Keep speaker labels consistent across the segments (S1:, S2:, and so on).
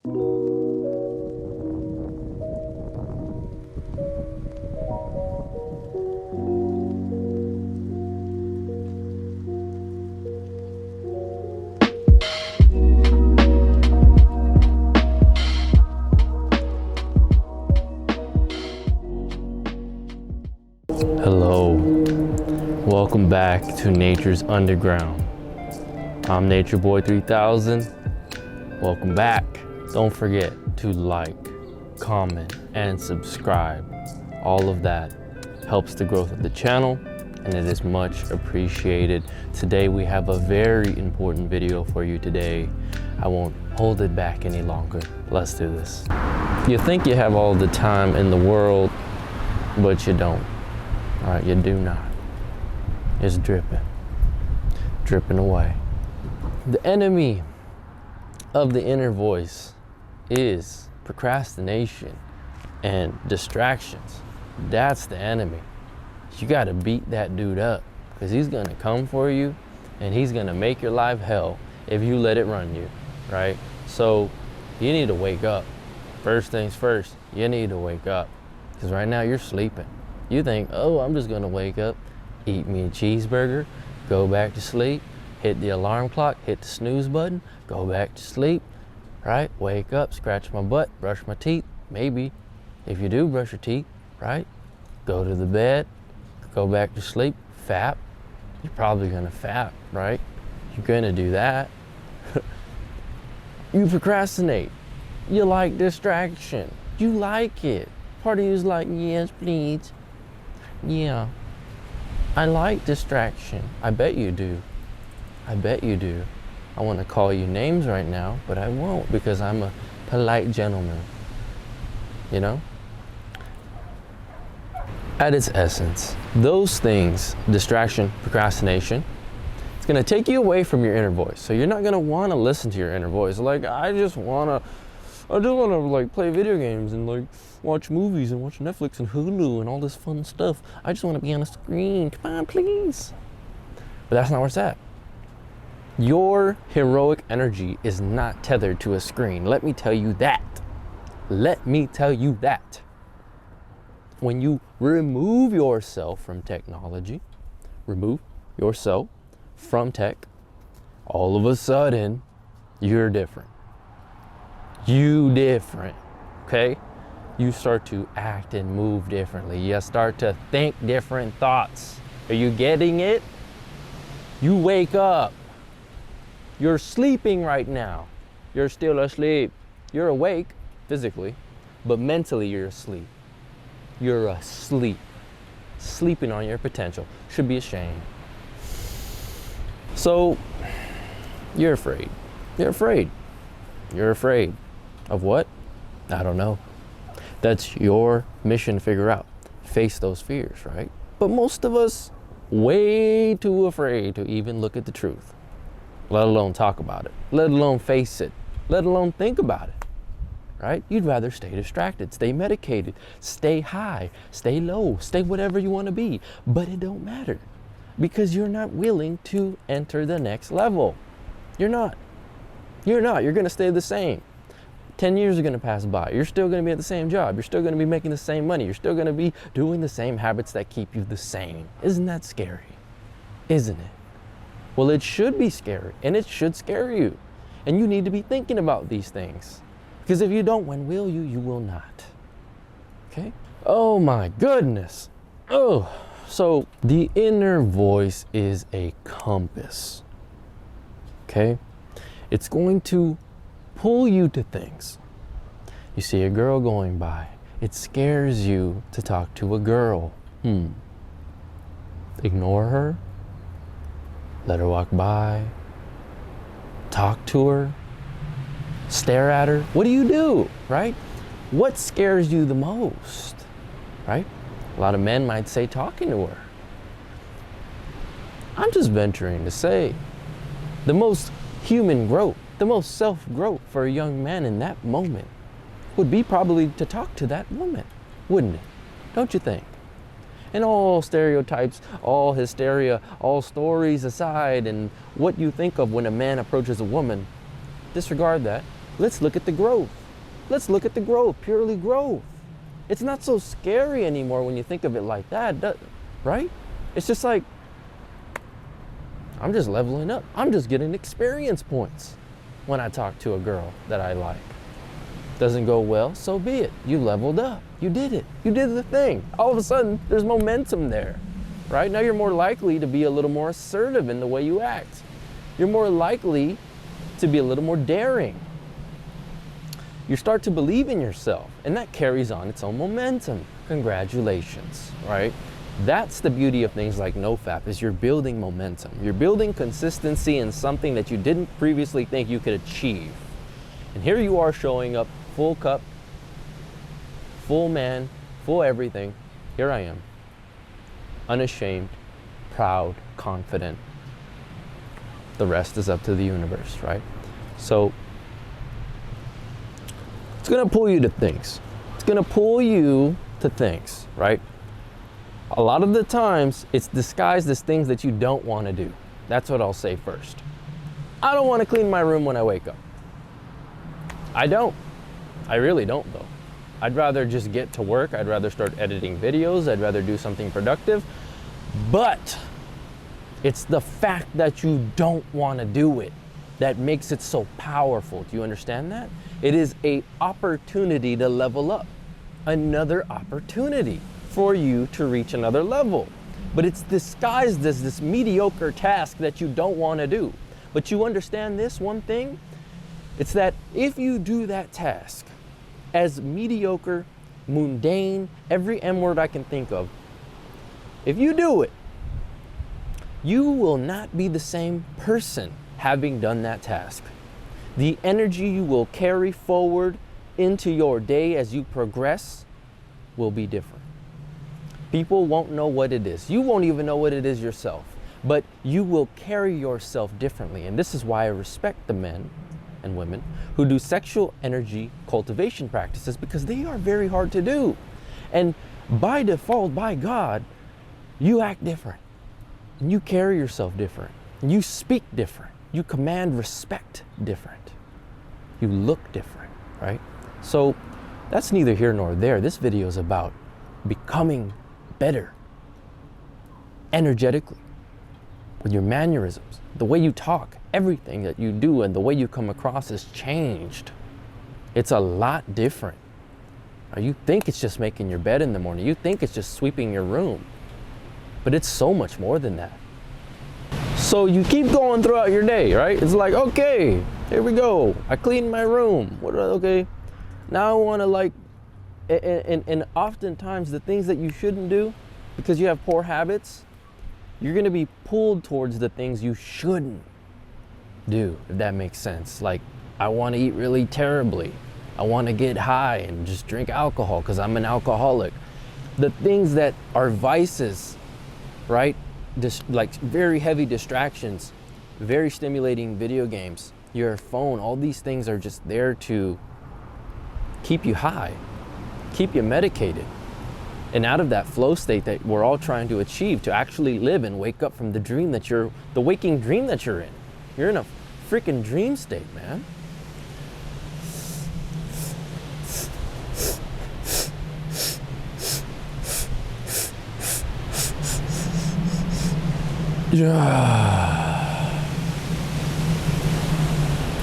S1: Hello, welcome back to Nature's Underground. I'm Nature Boy 3000. Welcome back. Don't forget to like, comment, and subscribe. All of that helps the growth of the channel, and it is much appreciated. Today we have a very important video for you today. I won't hold it back any longer. Let's do this. You think you have all the time in the world, but you don't. All right, you do not. It's dripping away. The enemy of the inner voice is procrastination and distractions. That's the enemy. You got to beat that dude up, because he's going to come for you and he's going to make your life hell if you let it run you, right? So you need to wake up. First things first, you need to wake up, because right now you're sleeping. You think, oh, I'm just gonna wake up, eat me a cheeseburger, go back to sleep, hit the alarm clock, hit the snooze button, go back to sleep, right? Wake up, scratch my butt, brush my teeth, maybe. If you do brush your teeth, right? Go to the bed, go back to sleep, fap. You're probably gonna fap, right? You're gonna do that. You procrastinate. You like distraction. You like it. Part of you is like, yes, please. Yeah, I like distraction. I bet you do. I bet you do. I want to call you names right now, but I won't, because I'm a polite gentleman. You know? At its essence, those things, distraction, procrastination, it's going to take you away from your inner voice. So you're not going to want to listen to your inner voice. Like, I just want to like play video games and like watch movies and watch Netflix and Hulu and all this fun stuff. I just want to be on a screen. Come on, please. But that's not where it's at. Your heroic energy is not tethered to a screen. Let me tell you that. Let me tell you that. When you remove yourself from technology, remove yourself from tech, all of a sudden, you're different. You different, okay? You start to act and move differently. You start to think different thoughts. Are you getting it? You wake up. You're sleeping right now. You're still asleep. You're awake physically, but mentally you're asleep. You're asleep. Sleeping on your potential. Should be ashamed. So, you're afraid. You're afraid. You're afraid. Of what? I don't know. That's your mission to figure out. Face those fears, right? But most of us, way too afraid to even look at the truth, let alone talk about it, let alone face it, let alone think about it, right? You'd rather stay distracted, stay medicated, stay high, stay low, stay whatever you want to be, but it don't matter, because you're not willing to enter the next level. You're not. You're going to stay the same. 10 years are going to pass by. You're still going to be at the same job. You're still going to be making the same money. You're still going to be doing the same habits that keep you the same. Isn't that scary? Isn't it? Well, it should be scary, and it should scare you. And you need to be thinking about these things. Because if you don't, when will you? You will not. Okay? Oh my goodness. Oh, so the inner voice is a compass. Okay? It's going to pull you to things. You see a girl going by. It scares you to talk to a girl. Ignore her. Let her walk by. Talk to her. Stare at her. What do? Right? What scares you the most? Right? A lot of men might say talking to her. I'm just venturing to say the most human growth, the most self-growth for a young man in that moment would be probably to talk to that woman, wouldn't it? Don't you think? And all stereotypes, all hysteria, all stories aside, and what you think of when a man approaches a woman, disregard that. Let's look at the growth. Let's look at the growth, purely growth. It's not so scary anymore when you think of it like that, right? It's just like, I'm just leveling up. I'm just getting experience points when I talk to a girl that I like. Doesn't go well, so be it. You leveled up. You did it. You did the thing. All of a sudden, there's momentum there, right? Now you're more likely to be a little more assertive in the way you act. You're more likely to be a little more daring. You start to believe in yourself, and that carries on its own momentum. Congratulations, right? That's the beauty of things like NoFap, is you're building momentum. You're building consistency in something that you didn't previously think you could achieve. And here you are showing up full cup, full man, full everything. Here I am, unashamed, proud, confident. The rest is up to the universe, right? So it's gonna pull you to things. It's gonna pull you to things, right? A lot of the times it's disguised as things that you don't wanna do. That's what I'll say first. I don't wanna clean my room when I wake up. I don't. I really don't though. I'd rather just get to work. I'd rather start editing videos. I'd rather do something productive. But it's the fact that you don't want to do it that makes it so powerful. Do you understand that? It is an opportunity to level up. Another opportunity for you to reach another level. But it's disguised as this mediocre task that you don't want to do. But you understand this one thing? It's that if you do that task as mediocre, mundane, every M word I can think of, if you do it, you will not be the same person having done that task. The energy you will carry forward into your day as you progress will be different. People won't know what it is. You won't even know what it is yourself, but you will carry yourself differently. And this is why I respect the men and women who do sexual energy cultivation practices, because they are very hard to do. And by default, by God, you act different. And you carry yourself different. And you speak different. You command respect different. You look different, right? So that's neither here nor there. This video is about becoming better energetically, with your mannerisms, the way you talk, everything that you do and the way you come across has changed. It's a lot different. You think it's just making your bed in the morning. You think it's just sweeping your room. But it's so much more than that. So you keep going throughout your day, right? It's like, okay, here we go. I cleaned my room. Okay, now I want to and oftentimes the things that you shouldn't do because you have poor habits, you're going to be pulled towards the things you shouldn't do, if that makes sense. Like, I want to eat really terribly. I want to get high and just drink alcohol because I'm an alcoholic. The things that are vices, right? Like very heavy distractions, very stimulating video games, your phone, all these things are just there to keep you high, keep you medicated, and out of that flow state that we're all trying to achieve, to actually live and wake up from the dream that the waking dream that you're in. You're in a freaking dream state, man.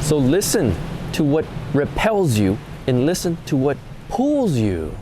S1: So listen to what repels you and listen to what pulls you,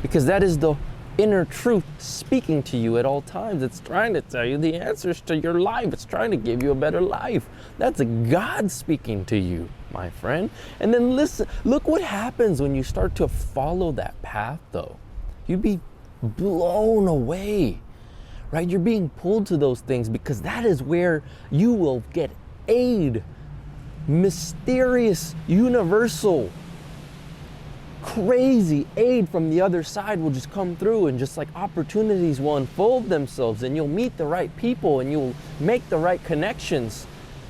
S1: because that is the inner truth speaking to you at all times. It's trying to tell you the answers to your life. It's trying to give you a better life. That's God speaking to you, my friend. And then listen, look what happens when you start to follow that path though. You'd be blown away. Right? You're being pulled to those things because that is where you will get aid. Mysterious, universal, crazy aid from the other side will just come through, and just like opportunities will unfold themselves, and you'll meet the right people and you'll make the right connections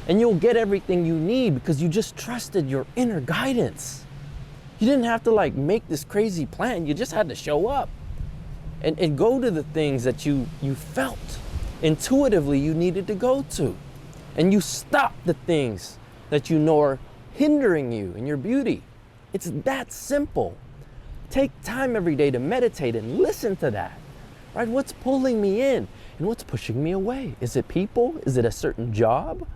S1: and you'll get everything you need because you just trusted your inner guidance. You didn't have to like make this crazy plan. You just had to show up. And go to the things that you felt intuitively you needed to go to. And you stop the things that you know are hindering you in your beauty. It's that simple. Take time every day to meditate and listen to that, right? What's pulling me in and what's pushing me away? Is it people? Is it a certain job?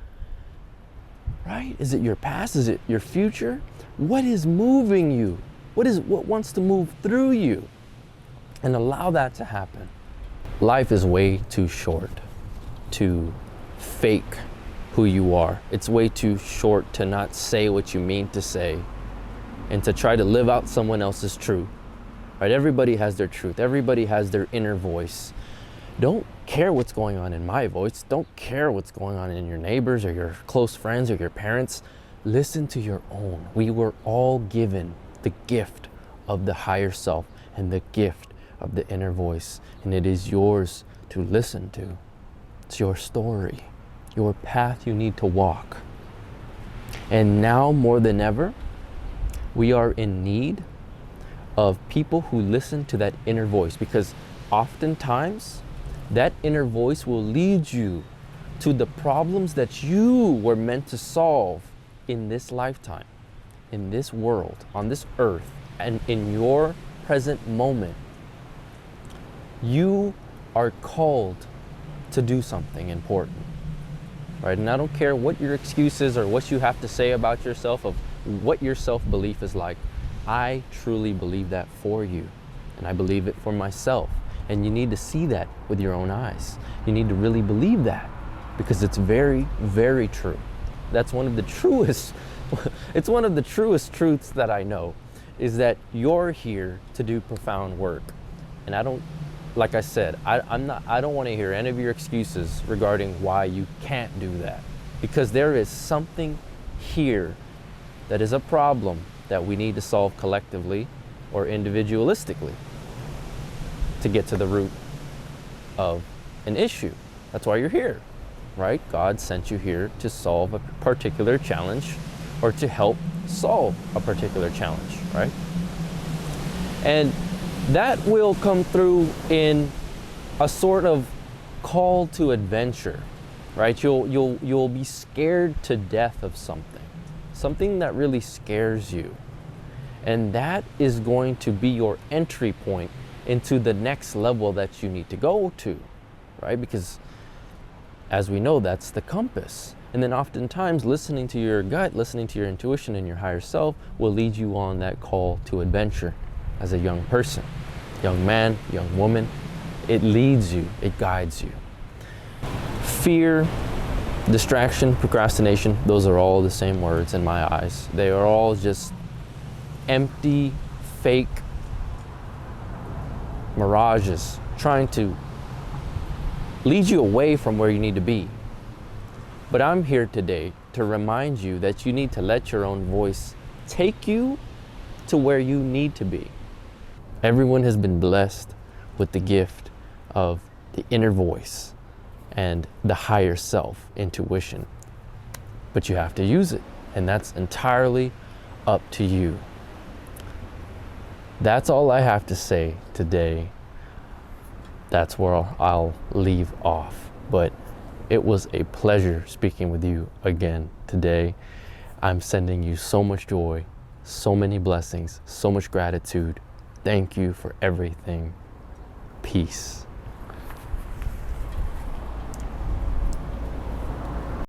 S1: Right? Is it your past? Is it your future? What is moving you? What wants to move through you? And allow that to happen. Life is way too short to fake who you are. It's way too short to not say what you mean to say and to try to live out someone else's truth. Right? Everybody has their truth. Everybody has their inner voice. Don't care what's going on in my voice. Don't care what's going on in your neighbors or your close friends or your parents. Listen to your own. We were all given the gift of the higher self and the gift of the inner voice, and it is yours to listen to. It's your story, your path you need to walk. And now more than ever, we are in need of people who listen to that inner voice, because oftentimes that inner voice will lead you to the problems that you were meant to solve in this lifetime, in this world, on this earth, and in your present moment. You are called to do something important, right? And I don't care what your excuse is or what you have to say about yourself, of what your self-belief is like. I truly believe that for you, and I believe it for myself. And you need to see that with your own eyes. You need to really believe that, because it's very, very true. That's one of the truest, it's one of the truest truths that I know, is that you're here to do profound work. And I don't, like I said, I don't want to hear any of your excuses regarding why you can't do that, because there is something here that is a problem that we need to solve collectively or individualistically to get to the root of an issue. That's why you're here, right? God sent you here to solve a particular challenge, or to help solve a particular challenge, right? And that will come through in a sort of call to adventure, right? You'll be scared to death of something that really scares you. And that is going to be your entry point into the next level that you need to go to, right? Because as we know, that's the compass. And then oftentimes listening to your gut, listening to your intuition and your higher self will lead you on that call to adventure as a young person, young man, young woman. It leads you, it guides you. Fear, distraction, procrastination, those are all the same words in my eyes. They are all just empty, fake mirages trying to lead you away from where you need to be. But I'm here today to remind you that you need to let your own voice take you to where you need to be. Everyone has been blessed with the gift of the inner voice and the higher self, intuition. But you have to use it, and that's entirely up to you. That's all I have to say today. That's where I'll leave off. But it was a pleasure speaking with you again today. I'm sending you so much joy, so many blessings, so much gratitude. Thank you for everything. Peace.